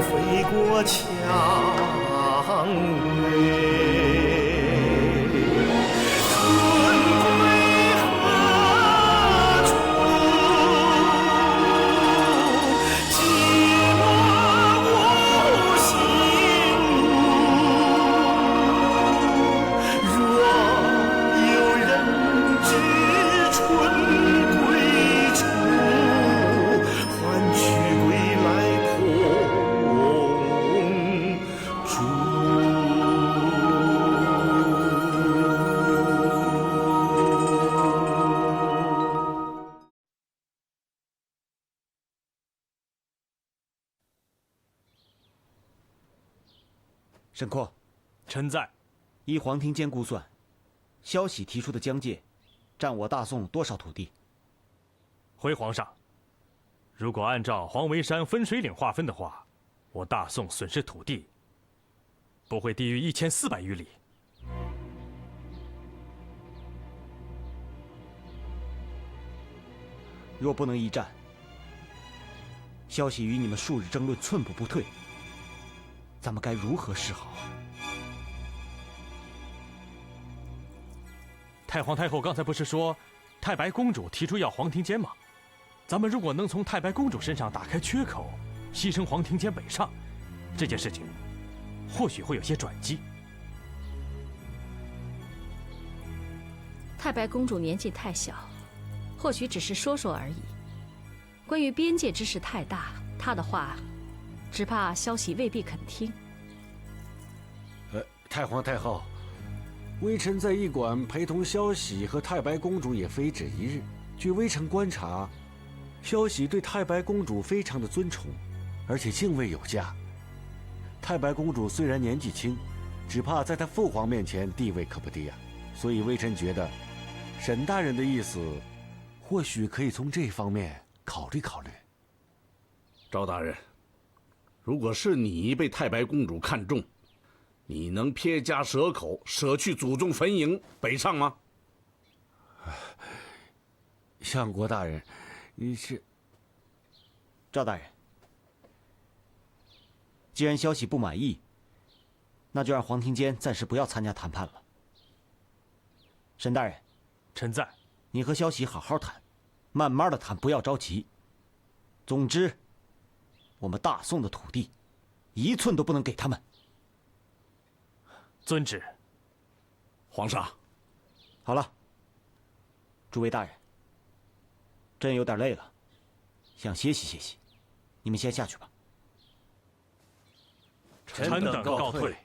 飞过蔷薇。沈括，臣在。依黄庭坚估算，萧喜提出的疆界，占我大宋多少土地？回皇上，如果按照黄维山分水岭划分的话，我大宋损失土地不会低于1400余里。若不能一战，萧喜与你们数日争论，寸步不退，咱们该如何是好？太皇太后刚才不是说，太白公主提出要黄庭坚吗？咱们如果能从太白公主身上打开缺口，牺牲黄庭坚北上，这件事情或许会有些转机。太白公主年纪太小，或许只是说说而已。关于边界之事太大，她的话，只怕萧喜未必肯听。太皇太后，微臣在驿馆陪同萧喜和太白公主也非止一日。据微臣观察，萧喜对太白公主非常的尊崇，而且敬畏有加。太白公主虽然年纪轻，只怕在她父皇面前地位可不低啊。所以微臣觉得，沈大人的意思，或许可以从这方面考虑考虑。赵大人，如果是你被太白公主看中，你能撇家舍口，舍去祖宗坟茔北上吗？相国大人，你是……赵大人，既然萧喜不满意，那就让黄庭坚暂时不要参加谈判了。沈大人，臣在。你和萧喜好好谈，慢慢的谈，不要着急。总之，我们大宋的土地，一寸都不能给他们。遵旨。皇上，好了，诸位大人，朕有点累了，想歇息歇息，你们先下去吧。臣等告退。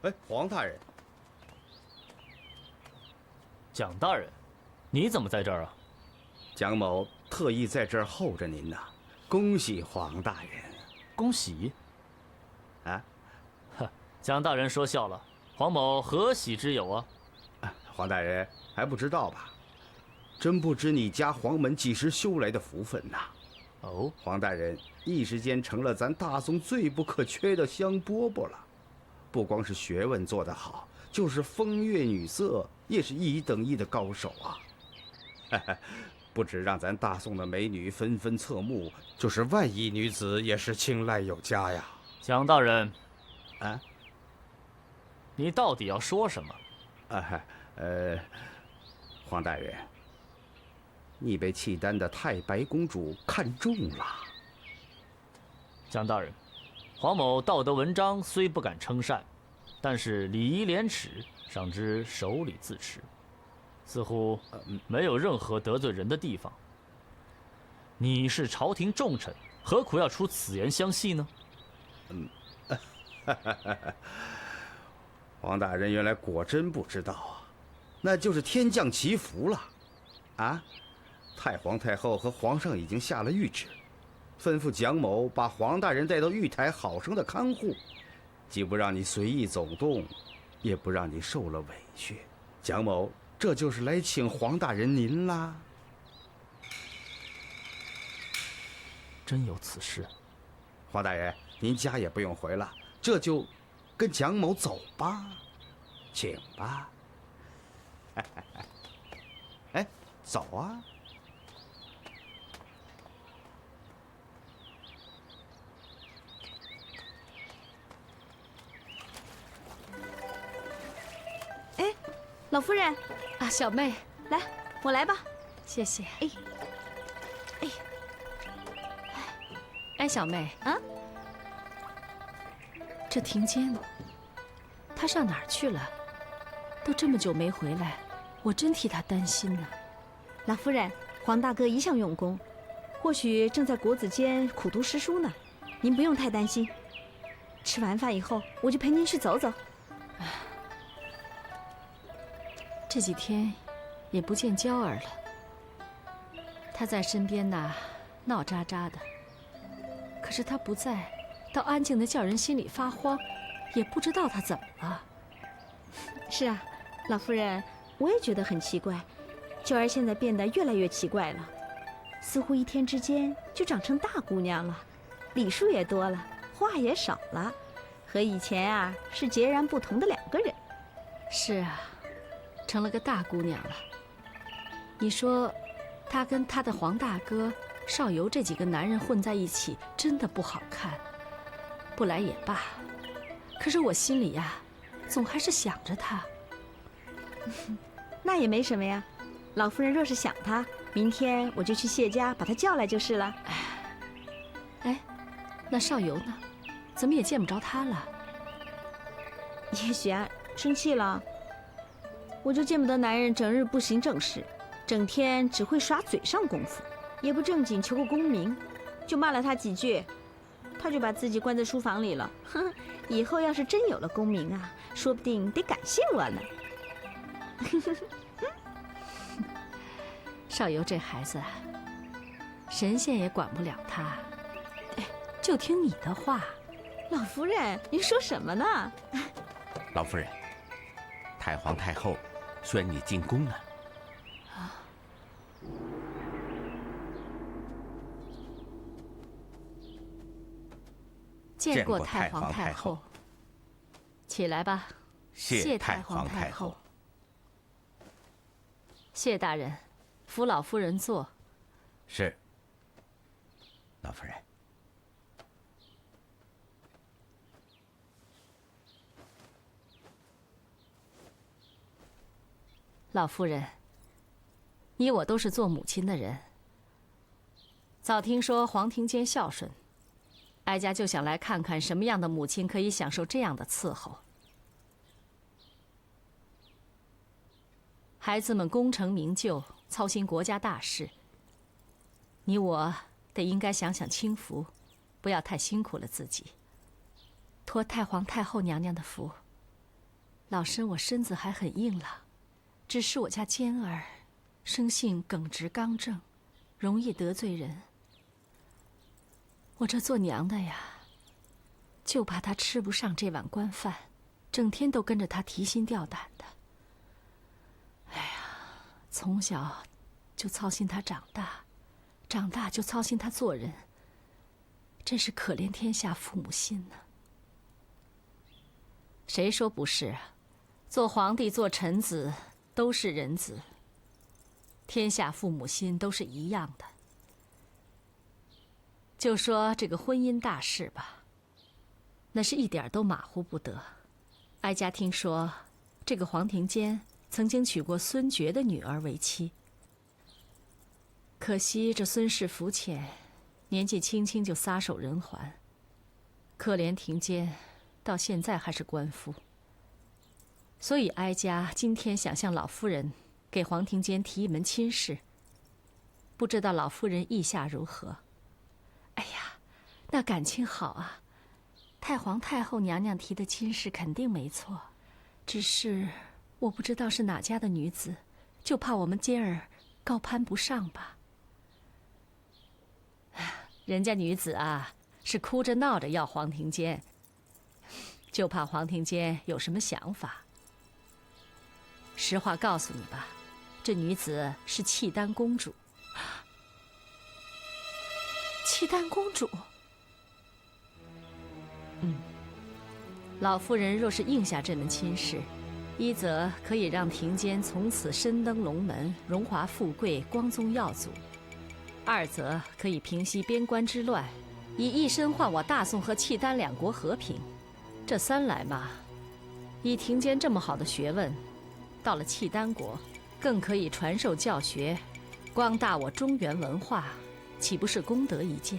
哎，黄大人，蒋大人，你怎么在这儿啊？蒋某特意在这儿候着您呢，恭喜黄大人。恭喜？啊？呵，蒋大人说笑了，黄某何喜之有啊？黄大人还不知道吧？真不知你家黄门几时修来的福分呐！哦，黄大人一时间成了咱大宋最不可缺的香饽饽了。不光是学问做得好，就是风月女色也是一等一的高手啊！不止让咱大宋的美女纷纷侧目，就是万亿女子也是青睐有加呀。蒋大人，啊，你到底要说什么？黄大人，你被契丹的太白公主看中了。蒋大人，黄某道德文章虽不敢称善，但是礼仪廉耻尚知守礼自持，似乎没有任何得罪人的地方。你是朝廷重臣，何苦要出此言相戏呢？黄大人原来果真不知道啊，那就是天降奇福了。啊，太皇太后和皇上已经下了谕旨，吩咐蒋某把黄大人带到玉台，好生的看护，既不让你随意走动，也不让你受了委屈。蒋某这就是来请黄大人您啦。真有此事。黄大人，您家也不用回了，这就跟蒋某走吧，请吧。哎，走啊！哎，老夫人啊，小妹，来，我来吧。谢谢。哎，哎，小妹啊，这庭坚，他上哪儿去了？都这么久没回来，我真替他担心呢。老夫人，黄大哥一向用功，或许正在国子监苦读诗书呢，您不用太担心。吃完饭以后，我就陪您去走走。这几天也不见娇儿了，她在身边呐，闹喳喳的。可是她不在，倒安静的叫人心里发慌，也不知道她怎么了。是啊，老夫人，我也觉得很奇怪，娇儿现在变得越来越奇怪了，似乎一天之间就长成大姑娘了，礼数也多了，话也少了，和以前啊是截然不同的两个人。是啊，成了个大姑娘了。你说，她跟她的黄大哥、少游这几个男人混在一起，真的不好看。不来也罢，可是我心里呀，总还是想着她。那也没什么呀，老夫人若是想他，明天我就去谢家把他叫来就是了。哎，那少游呢？怎么也见不着他了？也许啊，生气了。我就见不得男人整日不行正事，整天只会耍嘴上功夫，也不正经求个功名，就骂了他几句，他就把自己关在书房里了。哼，以后要是真有了功名啊，说不定得感谢我呢。少游这孩子啊，神仙也管不了他，哎，就听你的话。老夫人，您说什么呢？老夫人，太皇太后宣你进宫呢。见过太皇太后。起来吧。谢太皇太后。谢大人，扶老夫人坐。是。老夫人。老夫人，你我都是做母亲的人，早听说黄庭坚孝顺，哀家就想来看看什么样的母亲可以享受这样的伺候。孩子们功成名就，操心国家大事，你我得应该享享清福，不要太辛苦了自己。托太皇太后娘娘的福，老身我身子还很硬朗，只是我家坚儿生性耿直刚正，容易得罪人。我这做娘的呀，就怕她吃不上这碗官饭，整天都跟着她提心吊胆的。哎呀，从小就操心她长大，长大就操心她做人，真是可怜天下父母心呢。谁说不是啊？做皇帝做臣子都是人子，天下父母心都是一样的。就说这个婚姻大事吧，那是一点都马虎不得。哀家听说，这个黄庭坚曾经娶过孙觉的女儿为妻，可惜这孙氏浮浅，年纪轻轻就撒手人寰。可怜庭坚，到现在还是官夫。所以哀家今天想向老夫人给黄庭坚提一门亲事，不知道老夫人意下如何？哎呀，那感情好啊！太皇太后娘娘提的亲事肯定没错，只是我不知道是哪家的女子，就怕我们坚儿高攀不上吧。人家女子啊，是哭着闹着要黄庭坚，就怕黄庭坚有什么想法。实话告诉你吧，这女子是契丹公主。契丹公主。老夫人若是应下这门亲事，一则可以让庭坚从此身登龙门，荣华富贵，光宗耀祖；二则可以平息边关之乱，以一身换我大宋和契丹两国和平。这三来嘛，以庭坚这么好的学问，到了契丹国，更可以传授教学，光大我中原文化，岂不是功德一件？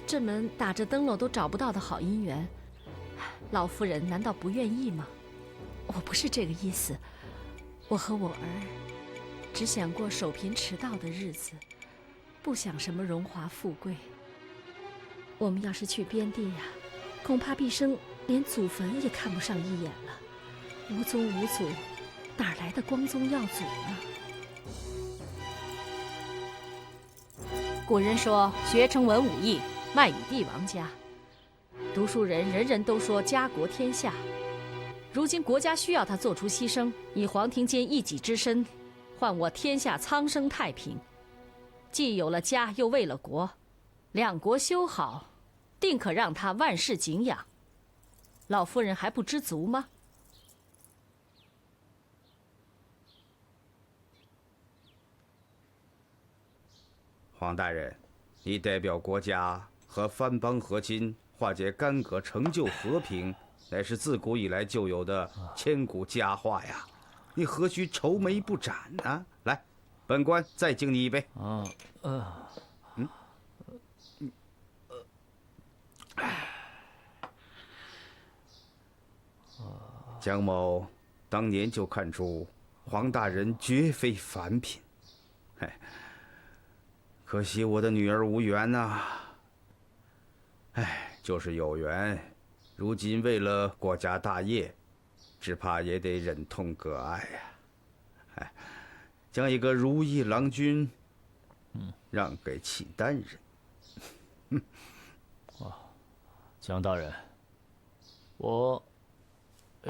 这门打着灯笼都找不到的好姻缘，老夫人难道不愿意吗？我不是这个意思，我和我儿只想过守贫迟道的日子，不想什么荣华富贵。我们要是去边地呀，恐怕毕生连祖坟也看不上一眼了，无宗无祖，哪来的光宗耀祖呢？古人说学成文武艺，卖与帝王家。读书人人人都说家国天下，如今国家需要他做出牺牲，以黄庭坚一己之身，换我天下苍生太平。既有了家，又为了国，两国修好，定可让他万世敬仰。老夫人还不知足吗？黄大人，你代表国家和藩邦和亲，化解干戈，成就和平，乃是自古以来就有的千古佳话呀！你何须愁眉不展呢？来，本官再敬你一杯。蒋某当年就看出黄大人绝非凡品，可惜我的女儿无缘呐。就是有缘，如今为了国家大业，只怕也得忍痛割爱呀。将一个如意郎君，让给契丹人。蒋大人，我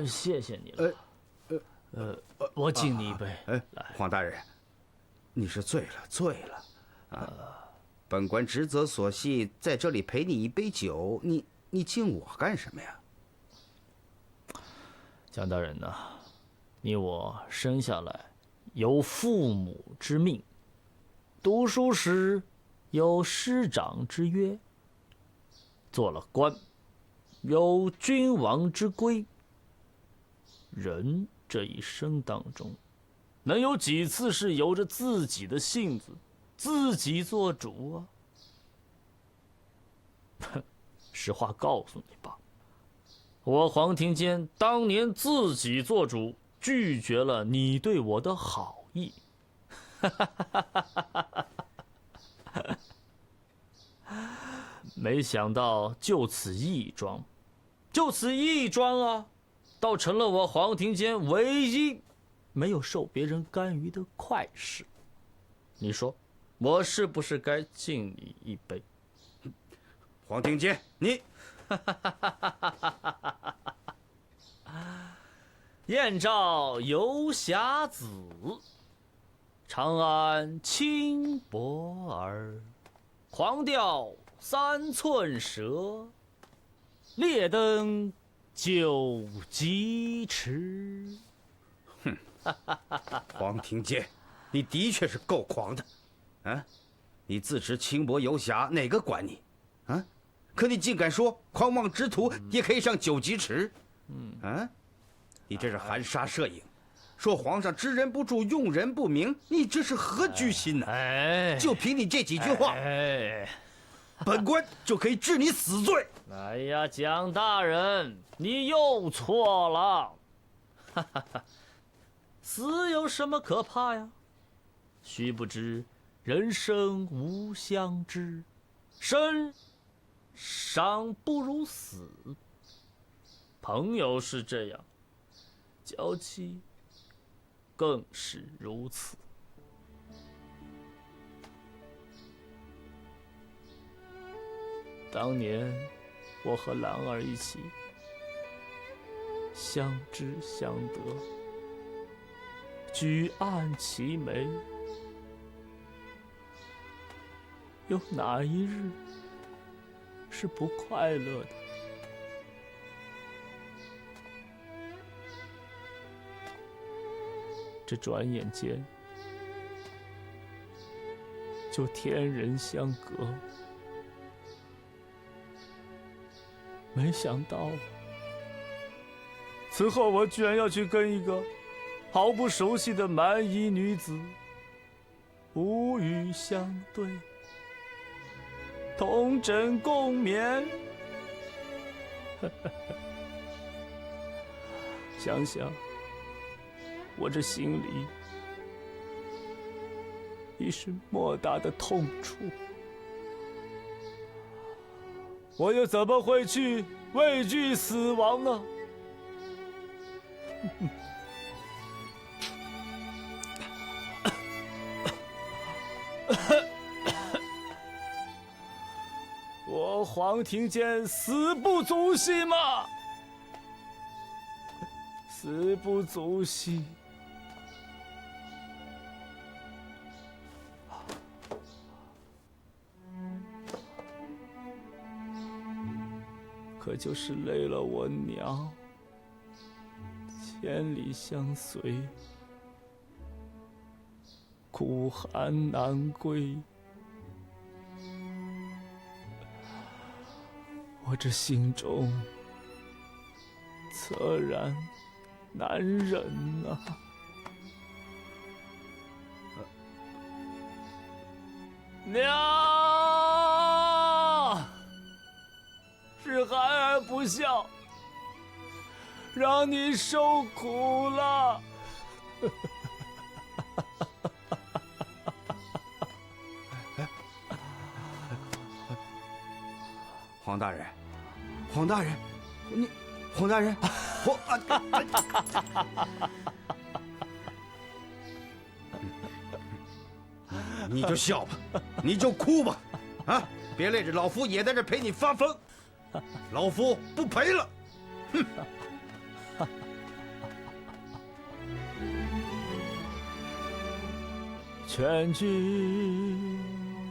谢谢你了。我敬你一杯。黄大人，你是醉了本官职责所系，在这里陪你一杯酒，你敬我干什么呀？蒋大人呐，你我生下来有父母之命，读书时有师长之约，做了官有君王之规。人这一生当中，能有几次是由着自己的性子自己做主啊？实话告诉你吧，我黄庭坚当年自己做主，拒绝了你对我的好意。没想到就此一桩啊，倒成了我黄庭坚唯一没有受别人干预的快事。你说我是不是该敬你一杯？黄庭坚，你燕赵游侠子，长安轻薄儿，狂调3寸舌，烈灯9级迟。黄庭坚，你的确是够狂的，你自持轻薄游侠，哪个管你？可你竟敢说狂妄之徒也可以上9级池？你这是含沙射影，说皇上知人不助，用人不明，你这是何居心呢？就凭你这几句话，本官就可以治你死罪。哎呀，蒋大人，你又错了。死有什么可怕呀？须不知人生无相知，生尚不如死。朋友是这样，交妻更是如此。当年我和兰儿一起相知相得，举案齐眉，有哪一日是不快乐的？这转眼间就天人相隔，没想到此后我居然要去跟一个毫不熟悉的蛮夷女子无语相对，同枕共眠。想想我这心里已是莫大的痛楚，我又怎么会去畏惧死亡呢？我黄庭坚死不足惜吗？死不足惜。可就是累了我娘，千里相随，苦寒难归。我这心中恻然难忍啊！娘，是孩儿不孝，让你受苦了。黄大人，黄大人，黄大人，你就笑吧，你就哭吧，啊，别累着老夫也在这陪你发疯，老夫不陪了，哼。劝君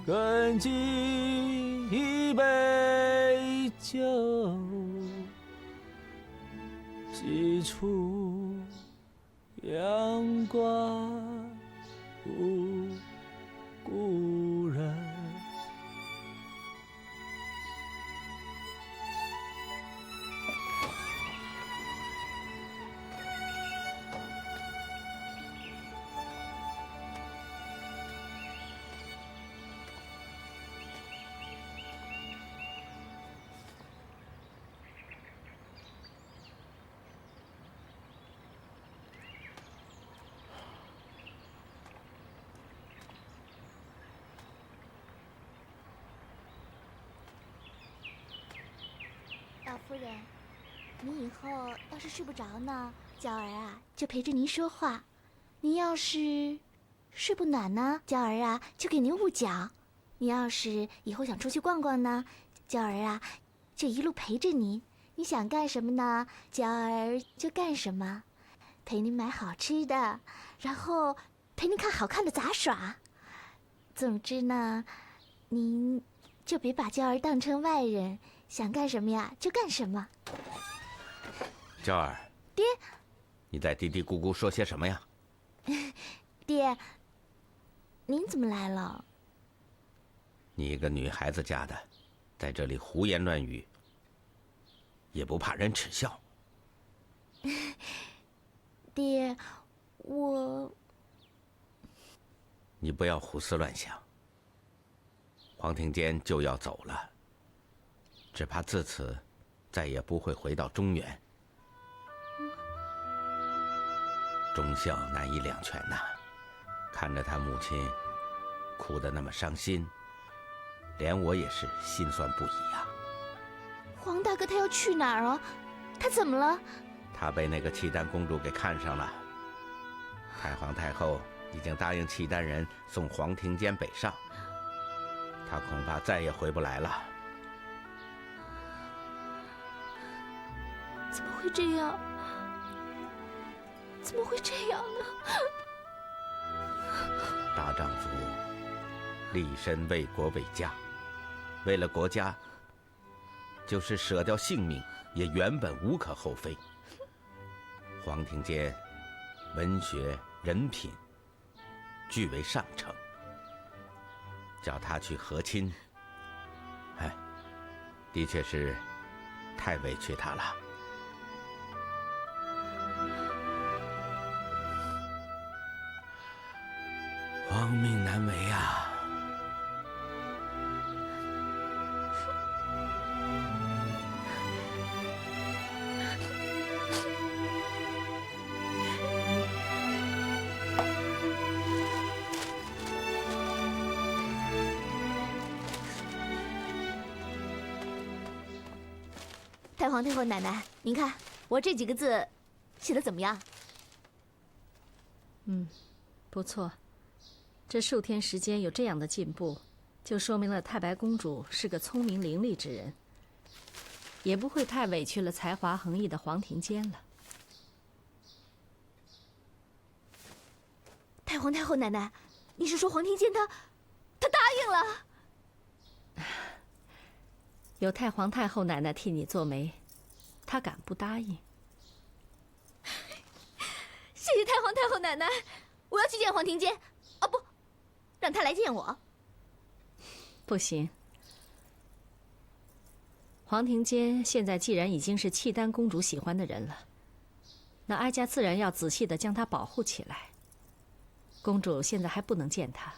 更尽一杯酒，几处阳关无故人。老夫人，您以后要是睡不着呢，娇儿啊就陪着您说话；您要是睡不暖呢，娇儿啊就给您捂脚；您要是以后想出去逛逛呢，娇儿啊就一路陪着您。你想干什么呢，娇儿就干什么，陪您买好吃的，然后陪您看好看的杂耍。总之呢，您就别把娇儿当成外人。想干什么呀就干什么。娇儿，爹，你在嘀嘀咕咕说些什么呀？爹，您怎么来了？你一个女孩子家的，在这里胡言乱语，也不怕人耻笑？爹，你不要胡思乱想。黄庭坚就要走了，只怕自此再也不会回到中原。忠孝难以两全呐，看着他母亲哭得那么伤心，连我也是心酸不已呀。黄大哥他要去哪儿啊？他怎么了？他被那个契丹公主给看上了。太皇太后已经答应契丹人送黄庭坚北上，他恐怕再也回不来了。怎么会这样？怎么会这样呢？大丈夫立身为国为家，为了国家，就是舍掉性命也原本无可厚非。黄庭坚文学人品俱为上乘，叫他去和亲，的确是太委屈他了。皇命难违啊！太皇太后奶奶，您看我这几个字写的怎么样？不错。这数天时间有这样的进步，就说明了太白公主是个聪明伶俐之人，也不会太委屈了才华横溢的黄庭坚了。太皇太后奶奶，你是说黄庭坚他答应了？有太皇太后奶奶替你做媒，他敢不答应？谢谢太皇太后奶奶，我要去见黄庭坚。哦不，让他来见我。不行。黄庭坚现在既然已经是契丹公主喜欢的人了，那哀家自然要仔细地将他保护起来。公主现在还不能见他。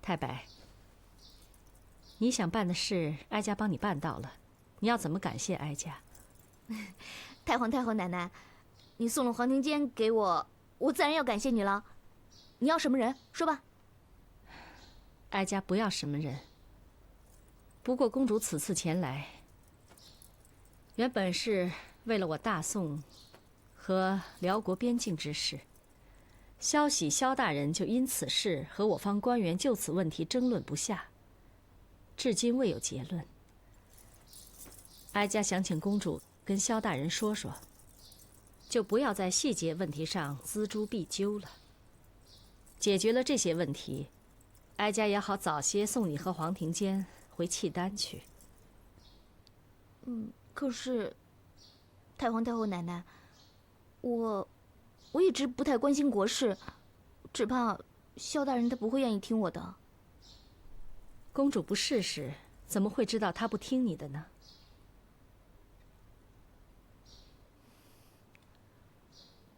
太白，你想办的事，哀家帮你办到了，你要怎么感谢哀家？太皇太后奶奶，你送了黄庭坚给我，我自然要感谢你了。你要什么人？说吧。哀家不要什么人。不过公主此次前来，原本是为了我大宋和辽国边境之事。萧喜萧大人就因此事和我方官员就此问题争论不下，至今未有结论。哀家想请公主跟萧大人说说，就不要在细节问题上锱铢必究了。解决了这些问题，哀家也好早些送你和黄庭坚回契丹去。可是，太皇太后奶奶，我一直不太关心国事，只怕萧大人他不会愿意听我的。公主不试试，怎么会知道他不听你的呢？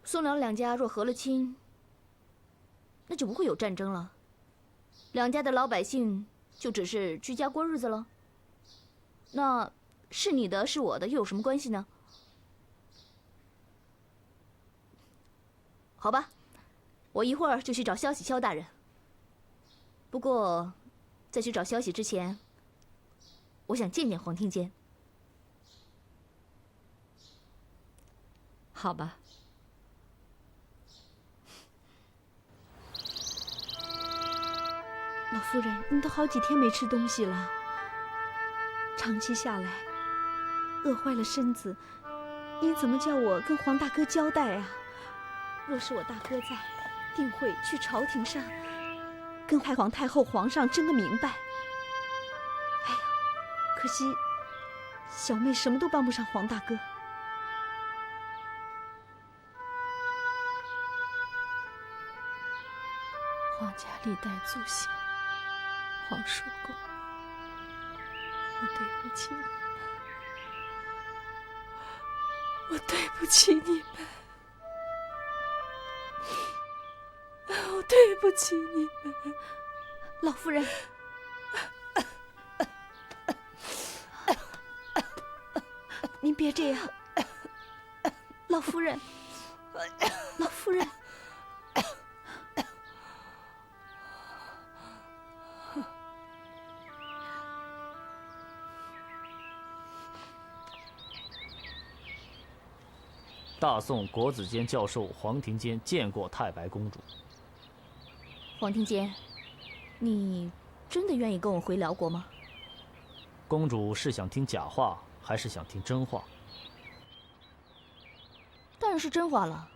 宋辽两家若和了亲，那就不会有战争了，两家的老百姓就只是居家过日子了。那是你的，是我的，又有什么关系呢？好吧，我一会儿就去找萧喜萧大人。不过，在去找萧喜之前，我想见见黄庭坚。好吧。老夫人，你都好几天没吃东西了，长期下来，饿坏了身子，你怎么叫我跟黄大哥交代啊？若是我大哥在，定会去朝廷上跟太皇太后、皇上争个明白。哎呀，可惜小妹什么都帮不上黄大哥。皇家历代祖先，黄叔公，我对不起你们，我对不起你们。我对不起你们，老夫人。您别这样，老夫人，老夫人。大宋国子监教授黄庭坚见过太白公主。黄庭坚，你真的愿意跟我回辽国吗？公主是想听假话，还是想听真话？当然是真话了。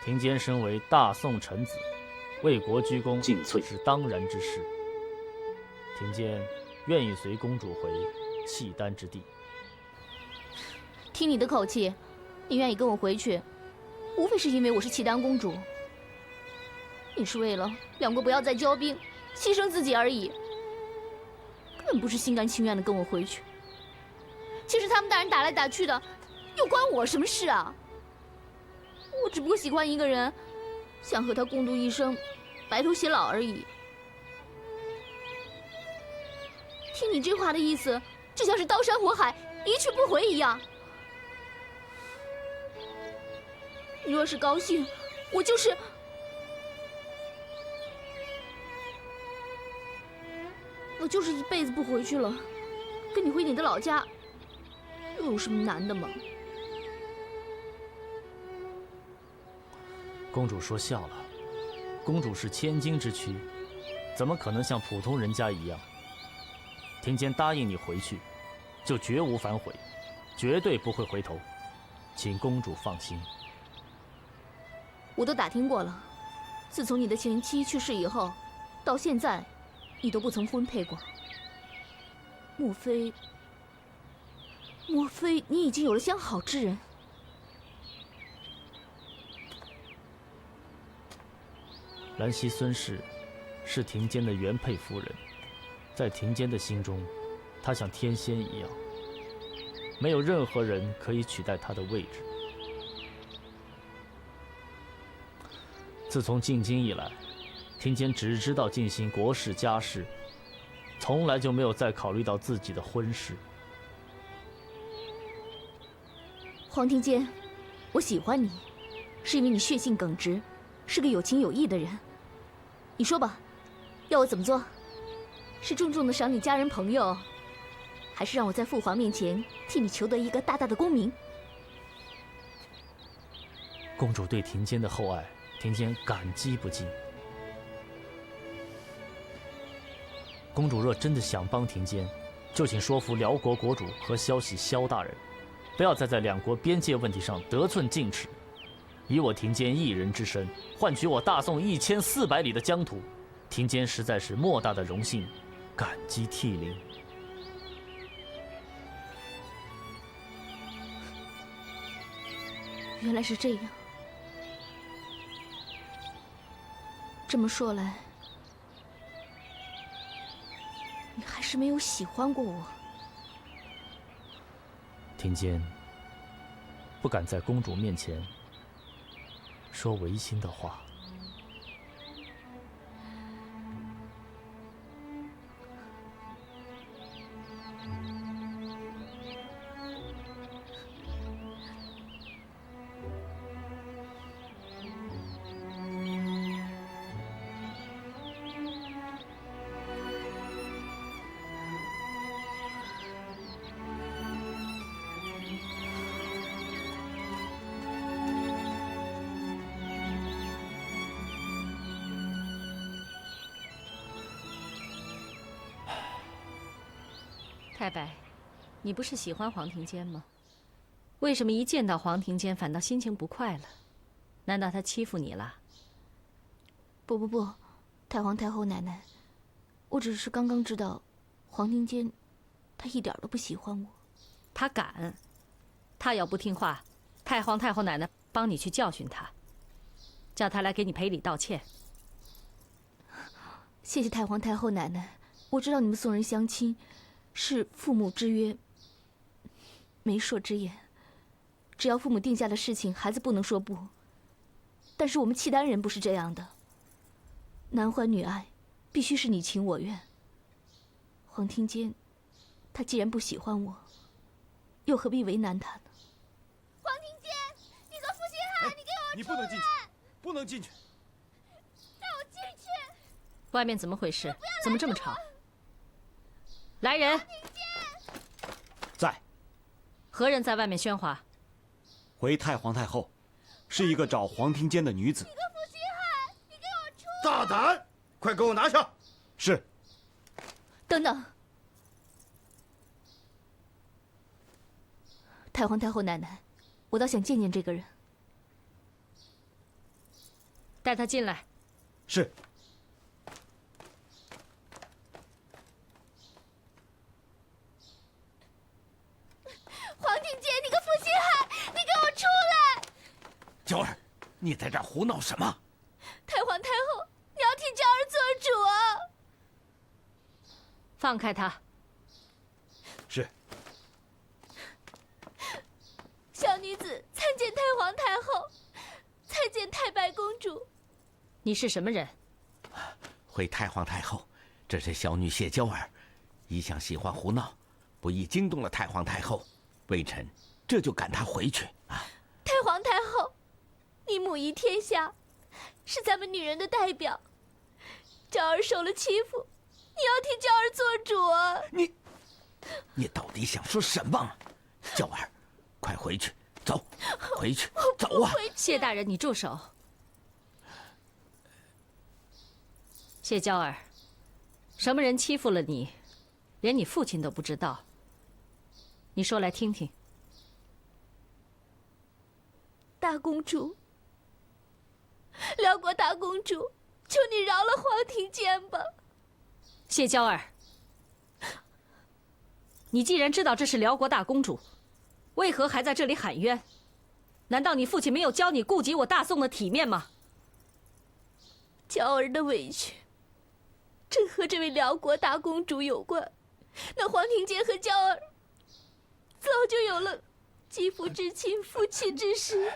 庭坚身为大宋臣子，为国居功，是当然之事。庭坚愿意随公主回契丹之地。听你的口气，你愿意跟我回去，无非是因为我是契丹公主。你是为了两国不要再交兵，牺牲自己而已，根本不是心甘情愿的跟我回去。其实他们大人打来打去的，又关我什么事啊？我只不过喜欢一个人，想和他共度一生，白头偕老而已。听你这话的意思，就像是刀山火海，一去不回一样。你若是高兴，我就是一辈子不回去了，跟你回你的老家，又有什么难的吗？公主说笑了，公主是千金之躯，怎么可能像普通人家一样？庭坚答应你回去，就绝无反悔，绝对不会回头，请公主放心。我都打听过了，自从你的前妻去世以后，到现在，你都不曾婚配过。莫非你已经有了相好之人？兰溪孙氏是庭坚的原配夫人，在庭坚的心中，她像天仙一样，没有任何人可以取代她的位置。自从进京以来，庭坚只知道尽心国事家事，从来就没有再考虑到自己的婚事。黄庭坚，我喜欢你，是因为你血性耿直，是个有情有义的人。你说吧，要我怎么做？是重重的赏你家人朋友，还是让我在父皇面前替你求得一个大大的功名？公主对庭坚的厚爱，庭坚感激不尽。公主若真的想帮庭坚，就请说服辽国国主和萧喜萧大人，不要再在两国边界问题上得寸进尺，以我庭坚一人之身，换取我大宋1400里的疆土，庭坚实在是莫大的荣幸，感激涕零。原来是这样。这么说来，你还是没有喜欢过我。庭坚不敢在公主面前说违心的话。太白，你不是喜欢黄庭坚吗？为什么一见到黄庭坚反倒心情不快了？难道他欺负你了？不，太皇太后奶奶，我只是刚刚知道，黄庭坚，他一点都不喜欢我。他敢，他要不听话，太皇太后奶奶帮你去教训他，叫他来给你赔礼道歉。谢谢太皇太后奶奶，我知道你们宋人相亲是父母之约，媒妁之言，只要父母定下的事情，孩子不能说不。但是我们契丹人不是这样的，男欢女爱，必须是你情我愿。黄庭坚，他既然不喜欢我，又何必为难他呢？黄庭坚，你个负心汉，你给我出来！你不能进去，不能进去！让我进去！外面怎么回事？怎么这么吵？来人！在。何人在外面喧哗？回太皇太后，是一个找黄庭坚的女子。你个负心汉，你给我出来！大胆！快给我拿下！是。等等，太皇太后奶奶，我倒想见见这个人。带他进来。是。黄庭坚，你个负心汉，你给我出来！娇儿，你在这儿胡闹什么？太皇太后，你要替娇儿做主啊！放开他。是。小女子参见太皇太后，参见太白公主。你是什么人？回太皇太后，这是小女谢娇儿，一向喜欢胡闹，不意惊动了太皇太后，微臣这就赶她回去啊。太皇太后，你母仪天下，是咱们女人的代表。娇儿受了欺负，你要替娇儿做主啊！你到底想说什么？娇儿，快回去，走，回去，走啊！谢大人，你住手。谢娇儿，什么人欺负了你，连你父亲都不知道？你说来听听。大公主，辽国大公主，求你饶了黄庭坚吧。谢娇儿，你既然知道这是辽国大公主，为何还在这里喊冤？难道你父亲没有教你顾及我大宋的体面吗？娇儿的委屈，正和这位辽国大公主有关。那黄庭坚和娇儿早就有了肌肤之亲、夫妻之实，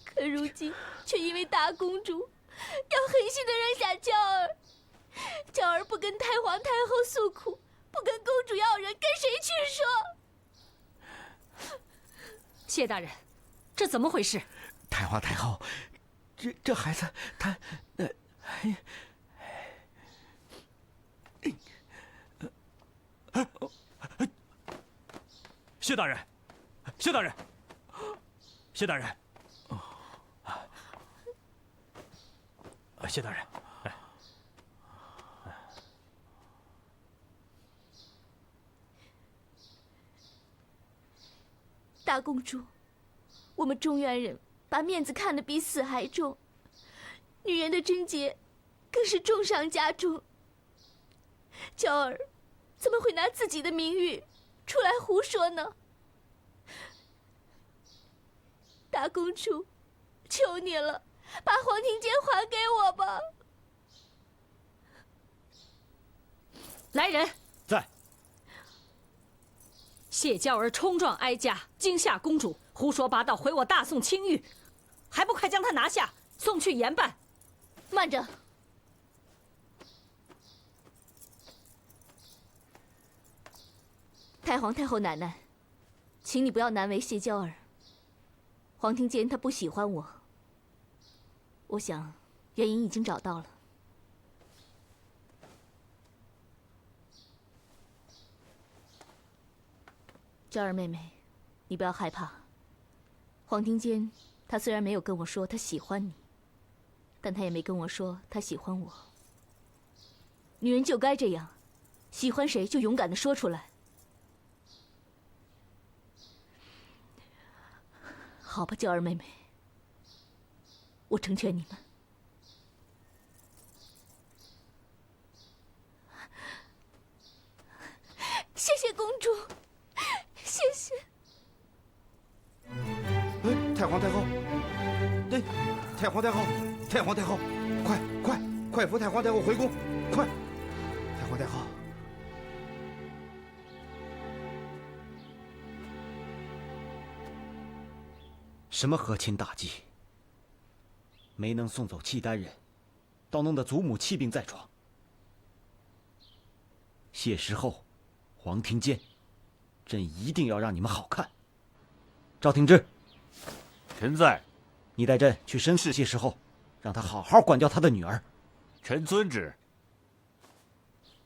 可如今却因为大公主要狠心的扔下娇儿。娇儿不跟太皇太后诉苦，不跟公主要人，跟谁去说？谢大人，这怎么回事？太皇太后，这孩子他谢大人，谢大人，谢大人，谢大人，大公主，我们中原人把面子看得比死还重，女人的贞洁更是重上加重。娇儿怎么会拿自己的名誉出来胡说呢？大公主，求你了，把黄庭坚还给我吧。来人，在。谢娇儿冲撞哀家，惊吓公主，胡说八道，毁我大宋清誉，还不快将她拿下，送去严办！慢着，太皇太后奶奶，请你不要难为谢娇儿。黄庭坚他不喜欢我，我想原因已经找到了。娇儿妹妹，你不要害怕。黄庭坚他虽然没有跟我说他喜欢你，但他也没跟我说他喜欢我。女人就该这样，喜欢谁就勇敢地说出来。好吧，娇儿妹妹，我成全你们。谢谢公主，谢谢。太皇太后，对，太皇太后，太皇太后，快扶太皇太后回宫，快！太皇太后，什么和亲大计？没能送走契丹人，倒弄得祖母气病在床。谢师后，黄庭坚，朕一定要让你们好看。赵廷芝，臣在。你带朕去申诉谢师后，让他好好管教他的女儿。臣遵旨。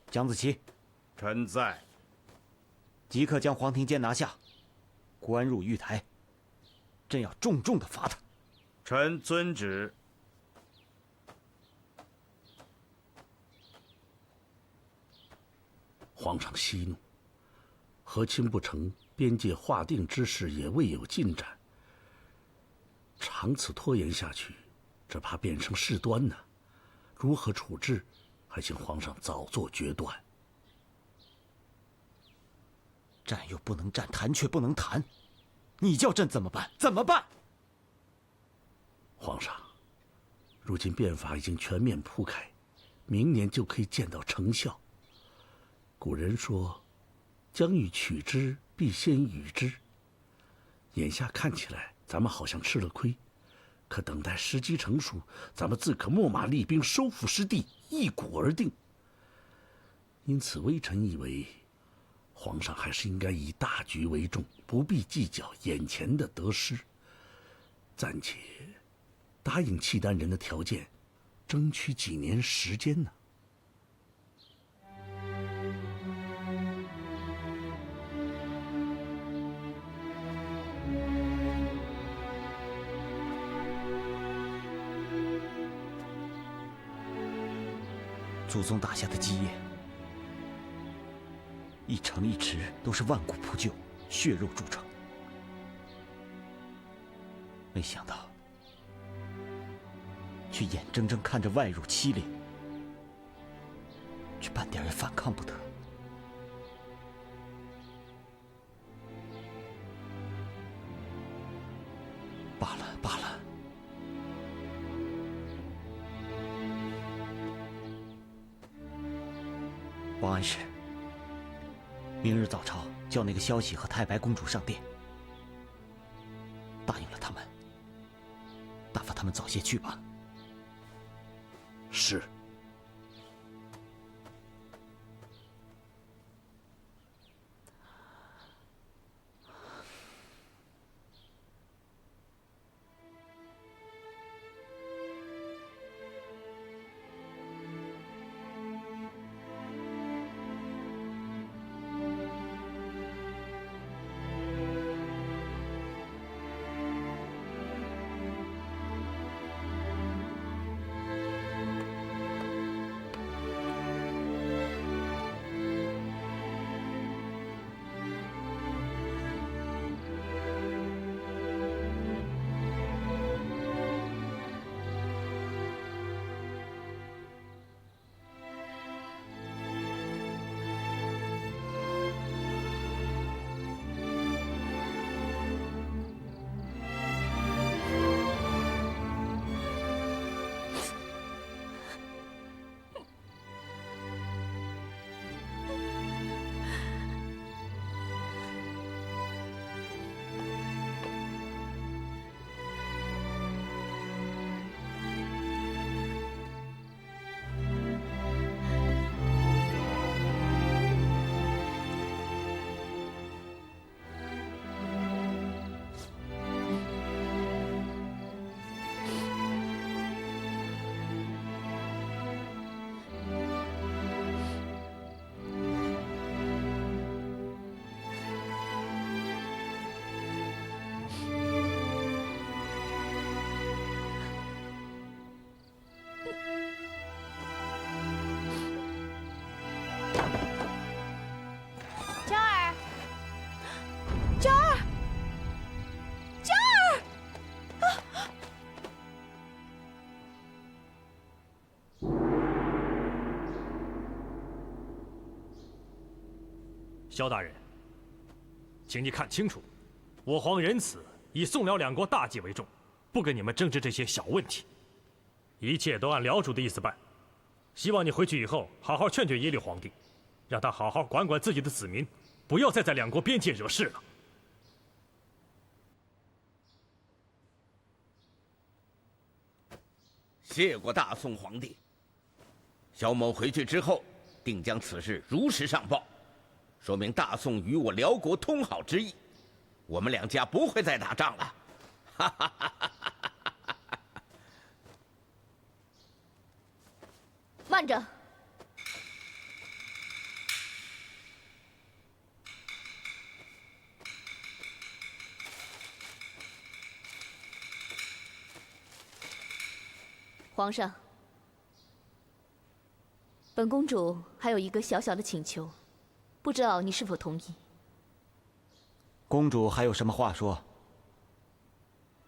蒋子琪，臣在。即刻将黄庭坚拿下，关入玉台。朕要重重的罚他。臣遵旨。皇上息怒，和亲不成，边界划定之事也未有进展。长此拖延下去，只怕变成事端呢。如何处置，还请皇上早做决断。战又不能战，谈却不能谈，你叫朕怎么办？怎么办？皇上，如今变法已经全面铺开，明年就可以见到成效。古人说：“将欲取之，必先予之。”眼下看起来，咱们好像吃了亏，可等待时机成熟，咱们自可秣马厉兵，收复失地，一鼓而定。因此，微臣以为，皇上还是应该以大局为重，不必计较眼前的得失，暂且答应契丹人的条件，争取几年时间呢。祖宗打下的基业，一城一池都是万古铺就，血肉铸成。没想到，却眼睁睁看着外辱欺凌，却半点也反抗不得。罢了罢了。王安石，明日早朝叫那个萧息和太白公主上殿，答应了他们，打发他们早些去吧。是。萧大人，请你看清楚，我皇仁慈，以宋辽两国大计为重，不跟你们争执这些小问题，一切都按辽主的意思办。希望你回去以后，好好劝劝耶律皇帝，让他好好管管自己的子民，不要再在两国边界惹事了。谢过大宋皇帝。萧某回去之后，定将此事如实上报，说明大宋与我辽国通好之意，我们两家不会再打仗了。哈哈哈哈哈！慢着，皇上，本公主还有一个小小的请求，不知道你是否同意？公主还有什么话说？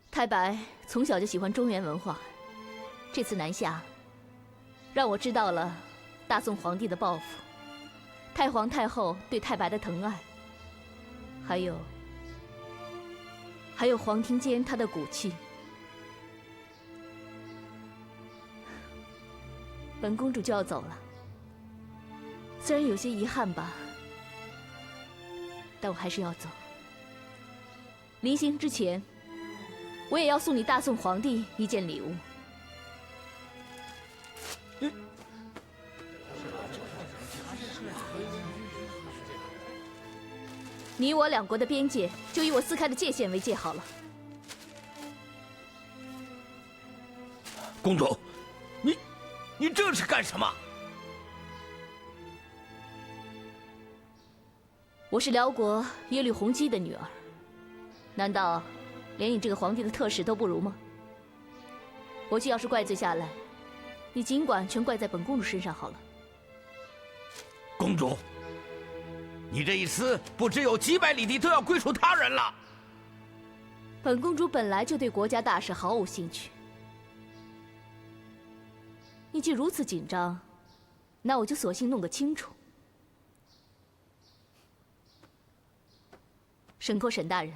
太白从小就喜欢中原文化，这次南下，让我知道了大宋皇帝的抱负，太皇太后对太白的疼爱，还有黄庭坚他的骨气。本公主就要走了，虽然有些遗憾吧，但我还是要走。临行之前，我也要送你大宋皇帝一件礼物。你我两国的边界就以我撕开的界限为界好了。公主，你这是干什么？我是辽国耶律洪基的女儿，难道连你这个皇帝的特使都不如吗？回去要是怪罪下来，你尽管全怪在本公主身上好了。公主，你这一撕，不只有几百里地都要归属他人了。本公主本来就对国家大事毫无兴趣，你既如此紧张，那我就索性弄个清楚。沈寇沈大人，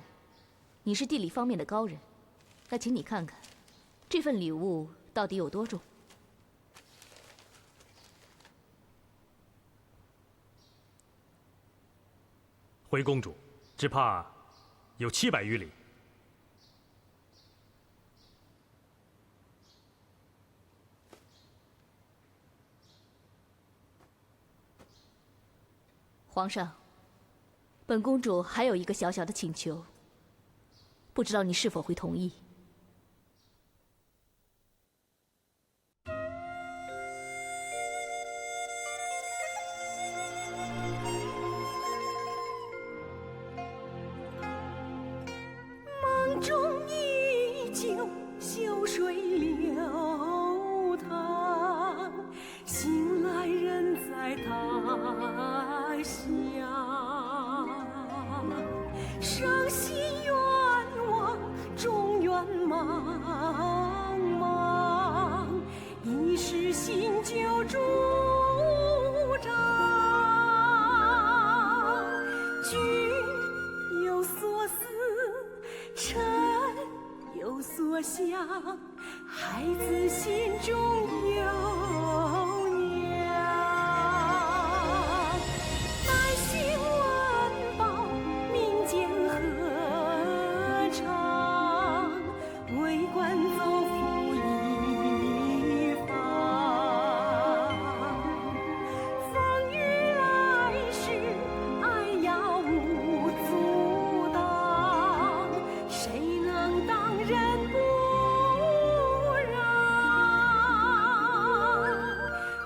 你是地理方面的高人，那请你看看，这份礼物到底有多重？回公主，只怕有700余里。皇上，本公主还有一个小小的请求，不知道你是否会同意？梦中依旧秀水流淌，醒来人在他乡。伤心冤枉，中原茫茫，一时心就主张。君有所思，臣有所想，孩子心中有娘。百姓闻报，民间合唱，为官奏服一方。风雨来时，爱要无阻挡，谁能当仁不让？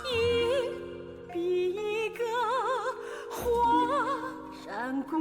一比一个华山姑